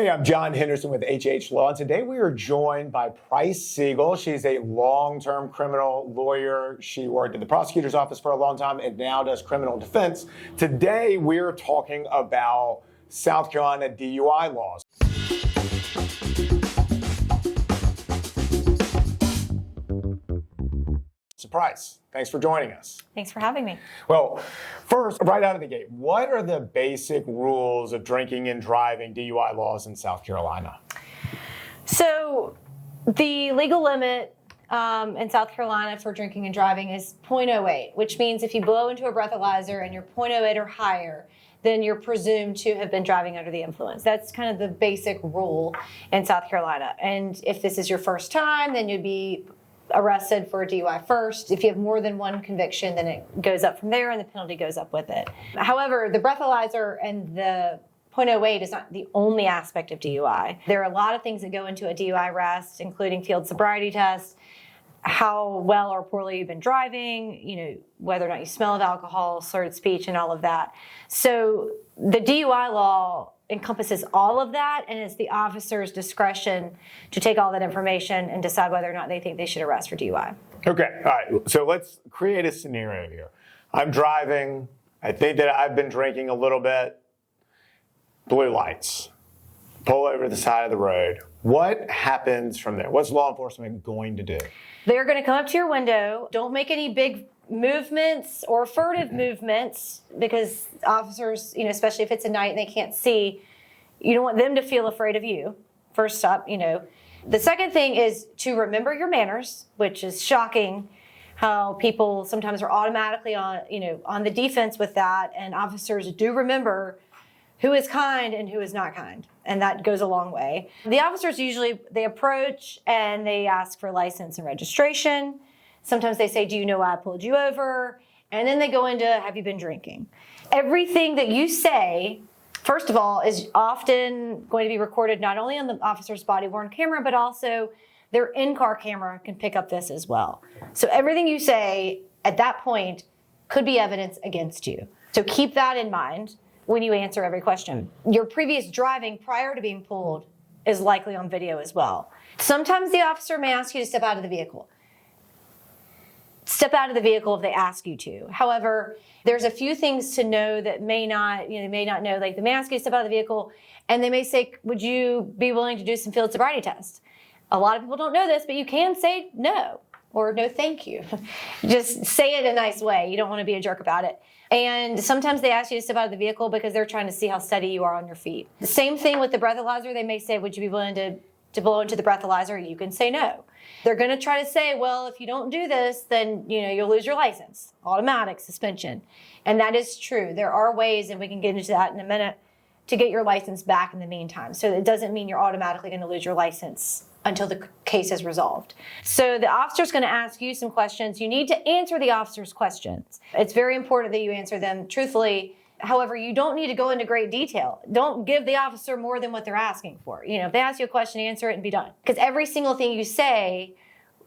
Hey, I'm John Henderson with HH Law, and today we are joined by Price Sigal. She's a long-term criminal lawyer. She worked in the prosecutor's office for a long time and now does criminal defense. Today we're talking about South Carolina DUI laws. Price, thanks for joining us. Thanks for having me. Well, first, right out of the gate, what are the basic rules of drinking and driving DUI laws in South Carolina? So the legal limit in South Carolina for drinking and driving is 0.08, which means if you blow into a breathalyzer and you're 0.08 or higher, then you're presumed to have been driving under the influence. That's kind of the basic rule in South Carolina. And if this is your first time, then you'd be arrested for a DUI first. If you have more than one conviction, then it goes up from there and the penalty goes up with it. However, the breathalyzer and the 0.08 is not the only aspect of DUI. There are a lot of things that go into a DUI arrest, including field sobriety test, how well or poorly you've been driving, whether or not you smell of alcohol, slurred speech, and all of that. So the DUI law encompasses all of that, and it's the officer's discretion to take all that information and decide whether or not they think they should arrest for DUI. Okay, all right, so let's create a scenario here. I'm driving, I think that I've been drinking a little bit, blue lights, pull over the side of the road. What happens from there? What's law enforcement going to do? They're going to come up to your window. Don't make any big movements or furtive movements, because officers, especially if it's at night and they can't see, you don't want them to feel afraid of you. First up, The second thing is to remember your manners, which is shocking how people sometimes are automatically on the defense with that, and officers do remember who is kind and who is not kind, and that goes a long way. The officers usually, they approach and they ask for license and registration. Sometimes they say, do you know why I pulled you over? And then they go into, have you been drinking? Everything that you say, first of all, is often going to be recorded not only on the officer's body-worn camera, but also their in-car camera can pick up this as well. So everything you say at that point could be evidence against you. So keep that in mind when you answer every question. Your previous driving prior to being pulled is likely on video as well. Sometimes the officer may ask you to step out of the vehicle. Step out of the vehicle if they ask you to. However, there's a few things to know that may not know. Like they may ask you to step out of the vehicle and they may say, would you be willing to do some field sobriety tests? A lot of people don't know this, but you can say no or no thank you. Just say it in a nice way. You don't want to be a jerk about it. And sometimes they ask you to step out of the vehicle because they're trying to see how steady you are on your feet. The same thing with the breathalyzer. They may say, would you be willing to blow into the breathalyzer? You can say no. They're going to try to say, well, if you don't do this, then you'll lose your license. Automatic suspension. And that is true. There are ways, and we can get into that in a minute, to get your license back in the meantime. So it doesn't mean you're automatically going to lose your license until the case is resolved. So the officer's going to ask you some questions. You need to answer the officer's questions. It's very important that you answer them truthfully. However, you don't need to go into great detail. Don't give the officer more than what they're asking for. If they ask you a question, answer it and be done. Because every single thing you say,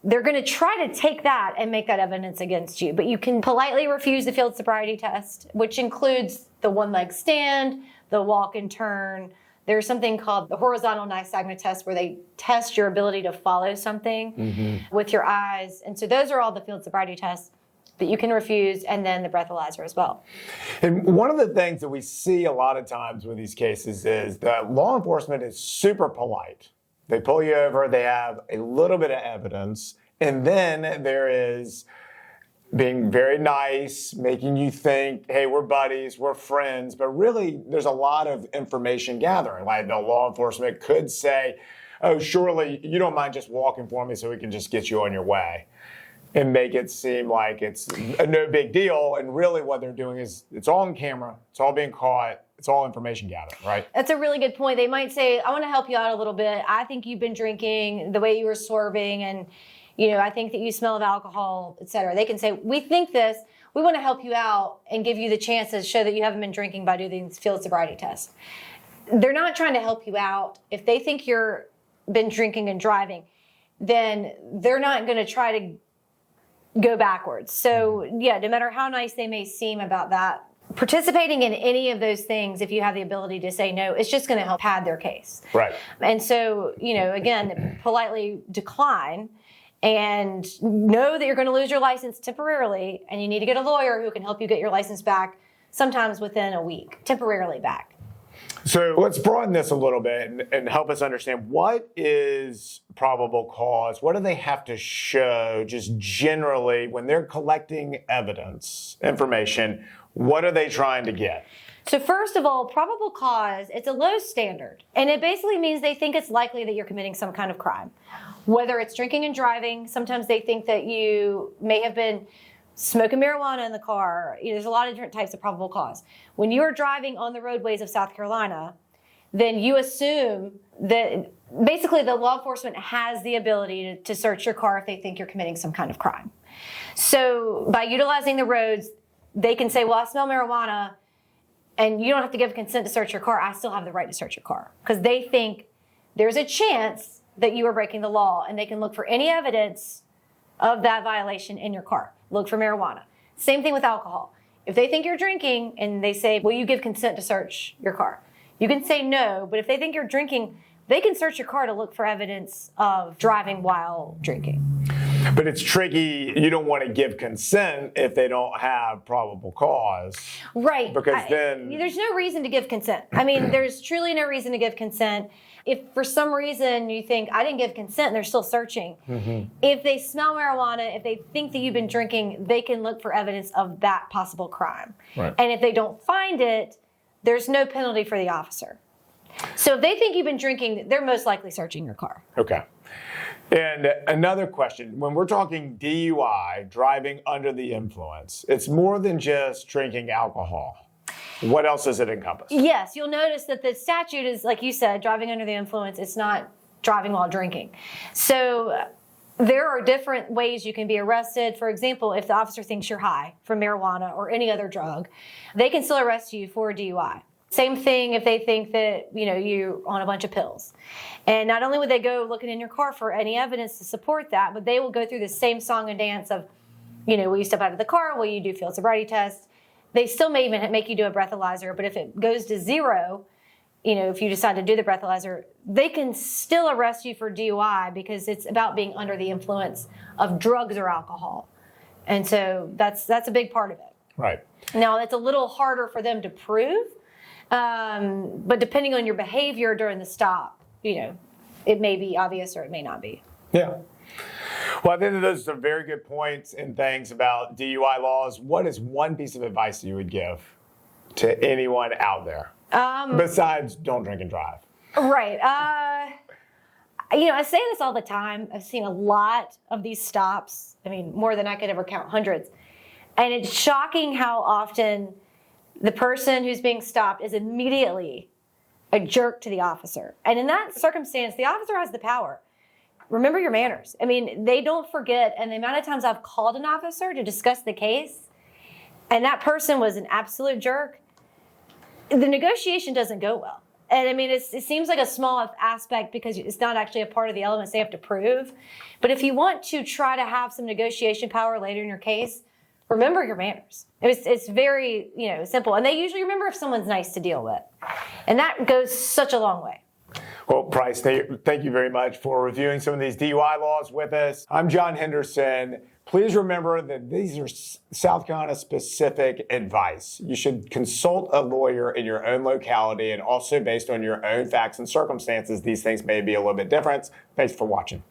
they're going to try to take that and make that evidence against you. But you can politely refuse the field sobriety test, which includes the one-leg stand, the walk and turn. There's something called the horizontal nystagmus test where they test your ability to follow something with your eyes. And so those are all the field sobriety tests that you can refuse, and then the breathalyzer as well. And one of the things that we see a lot of times with these cases is that law enforcement is super polite. They pull you over, they have a little bit of evidence, and then there is being very nice, making you think, hey, we're buddies, we're friends, but really there's a lot of information gathering. Like the law enforcement could say, oh, surely you don't mind just walking for me so we can just get you on your way, and make it seem like it's a no big deal. And really what they're doing is it's all on camera, it's all being caught, it's all information gathering, right? That's a really good point. They might say, I want to help you out a little bit. I think you've been drinking the way you were swerving, and I think that you smell of alcohol, et cetera. They can say, we think this, we want to help you out and give you the chance to show that you haven't been drinking by doing these field sobriety tests. They're not trying to help you out. If they think you've been drinking and driving, then they're not going to try to go backwards. So yeah, no matter how nice they may seem about that participating in any of those things, if you have the ability to say no, it's just going to help pad their case. Right. And so, again, politely decline and know that you're going to lose your license temporarily, and you need to get a lawyer who can help you get your license back, sometimes within a week, temporarily back. So let's broaden this a little bit and help us understand, what is probable cause? What do they have to show just generally when they're collecting evidence, information? What are they trying to get? So first of all, probable cause, it's a low standard. And it basically means they think it's likely that you're committing some kind of crime. Whether it's drinking and driving, sometimes they think that you may have been smoking marijuana in the car. There's a lot of different types of probable cause. When you are driving on the roadways of South Carolina, then you assume that basically the law enforcement has the ability to search your car if they think you're committing some kind of crime. So by utilizing the roads, they can say, well, I smell marijuana, and you don't have to give consent to search your car. I still have the right to search your car, because they think there's a chance that you are breaking the law, and they can look for any evidence of that violation in your car. Look for marijuana. Same thing with alcohol. If they think you're drinking and they say, will you give consent to search your car? You can say no, but if they think you're drinking, they can search your car to look for evidence of driving while drinking. But it's tricky. You don't want to give consent if they don't have probable cause. Right. Because then there's no reason to give consent. I mean, there's truly no reason to give consent. If for some reason you think, I didn't give consent, and they're still searching. Mm-hmm. If they smell marijuana, if they think that you've been drinking, they can look for evidence of that possible crime. Right. And if they don't find it, there's no penalty for the officer. So if they think you've been drinking, they're most likely searching your car. Okay. And another question, when we're talking DUI, driving under the influence, it's more than just drinking alcohol. What else does it encompass? Yes, you'll notice that the statute is, like you said, driving under the influence. It's not driving while drinking. So there are different ways you can be arrested. For example, if the officer thinks you're high from marijuana or any other drug, they can still arrest you for a DUI. Same thing if they think that, you're on a bunch of pills. And not only would they go looking in your car for any evidence to support that, but they will go through the same song and dance of, will you step out of the car? Will you do field sobriety test? They still may even make you do a breathalyzer, but if it goes to zero, if you decide to do the breathalyzer, they can still arrest you for DUI because it's about being under the influence of drugs or alcohol. And so that's a big part of it. Right. Now, it's a little harder for them to prove, but depending on your behavior during the stop, it may be obvious or it may not be. Yeah. Well, I think that those are very good points and things about DUI laws. What is one piece of advice you would give to anyone out there besides don't drink and drive? Right. I say this all the time. I've seen a lot of these stops. I mean, more than I could ever count, hundreds. And it's shocking how often the person who's being stopped is immediately a jerk to the officer. And in that circumstance, the officer has the power. Remember your manners. I mean, they don't forget. And the amount of times I've called an officer to discuss the case, and that person was an absolute jerk, the negotiation doesn't go well. And I mean, it seems like a small aspect because it's not actually a part of the elements they have to prove. But if you want to try to have some negotiation power later in your case, remember your manners. It's very, simple. And they usually remember if someone's nice to deal with. And that goes such a long way. Well, Price, thank you very much for reviewing some of these DUI laws with us. I'm John Henderson. Please remember that these are South Carolina specific advice. You should consult a lawyer in your own locality, and also based on your own facts and circumstances, these things may be a little bit different. Thanks for watching.